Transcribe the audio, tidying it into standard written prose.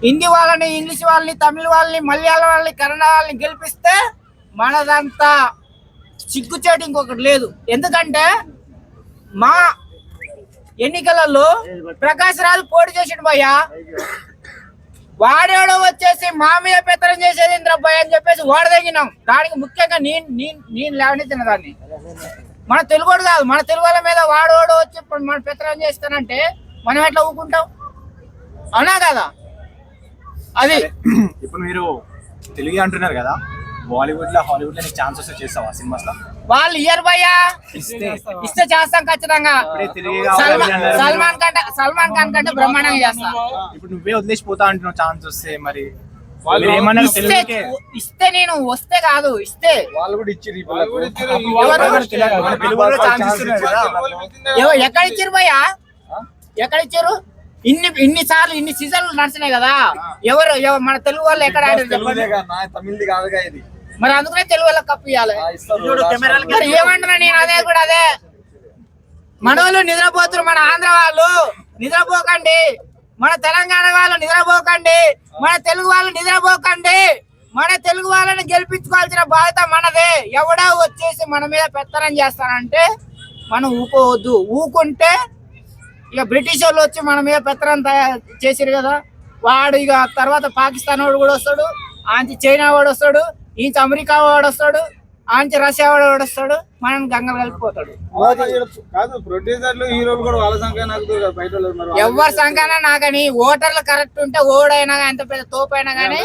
హిందీ వాళ్ళని, ఇంగ్లీష్ వాళ్ళని, తమిళ వాళ్ళని, మలయాళం వాళ్ళని, కన్నడ వాళ్ళని గెలిపిస్తే మనదంతా సిగ్గుచేటు ఇంకొకటి లేదు. ఎందుకంటే మా ఎన్నికలలో ప్రకాశ్ రాజు పోటీ చేసిన భయ్యా, వాడేడో వచ్చేసి మా మీద పెత్తనం చేసేది ఇంద్రభయ్య అని చెప్పేసి ఓడదగినాం. దానికి ముఖ్యంగా నేను లేవనెత్తిన దాన్ని. మన తెలుగుడు కాదు, మన తెలుగు వాళ్ళ మీద వాడోడు వచ్చి మన పెత్తనం చేస్తానంటే మనం ఎట్లా ఊకుంటాం? అవునా కదా? అది ఇప్పుడు మీరు తెలుగు అంటున్నారు కదా, బాలీవుడ్ లో, హాలీవుడ్ లో నీకు ఛాన్స్ వస్తే చేస్తావా సినిమాస్ లో? వాళ్ళు ఇయర్ భయ్యా, ఇస్తే చేస్తాం ఖచ్చితంగా. సల్మాన్ ఖాన్ కంటే బ్రహ్మాండంగా చేస్తా. ఇప్పుడు నువ్వే వదిలేసిపోతా అంటున్నావు ఛాన్స్ వస్తే, మరి ఇస్తే నేను వస్తే కాదు, ఇస్తే వాళ్ళు కూడా ఇచ్చారు. ఎక్కడ ఇచ్చారు భయ్యా? ఎక్కడ ఇచ్చారు? ఇన్ని సార్లు ఇన్ని సీజన్లు నడిచినాయి కదా. ఎవరు మన తెలుగు వాళ్ళు ఎక్కడ ఆడారు? తమిళది కాదుగా ఇది. మరి అందుకనే తెలుగు వాళ్ళకి కప్పు ఇవ్వాలి. ఏమంటున్నా నేను అదే కూడా అదే. మన వాళ్ళు నిద్రపోతున్నారు, మన ఆంధ్ర వాళ్ళు నిద్రపోకండి, మన తెలంగాణ వాళ్ళు నిద్రపోకండి, మన తెలుగు వాళ్ళు నిద్రపోకండి. మన తెలుగు వాళ్ళని గెలిపించుకోవాల్సిన బాధ్యత మనదే. ఎవడో వచ్చేసి మన మీద పెత్తనం చేస్తానంటే మనం ఊకోవద్దు. ఊకుంటే ఇక బ్రిటిష్ వాళ్ళు వచ్చి మన మీద పెత్తనం చేసిరు కదా, వాడు ఇక తర్వాత పాకిస్తాన్ వాడు కూడా వస్తాడు, ఆంచి చైనా వాడు వస్తాడు, ఈంచి అమెరికా వాడు వస్తాడు, ఆంచి రష్యా వాడు వస్తాడు, మనం గంగలు కలిపిపోతాడు. ఎవరి సంఖ్య నాకని ఓటర్లు కరెక్ట్ ఉంటే ఓడైనా ఎంత పెద్ద తోపైనా కానీ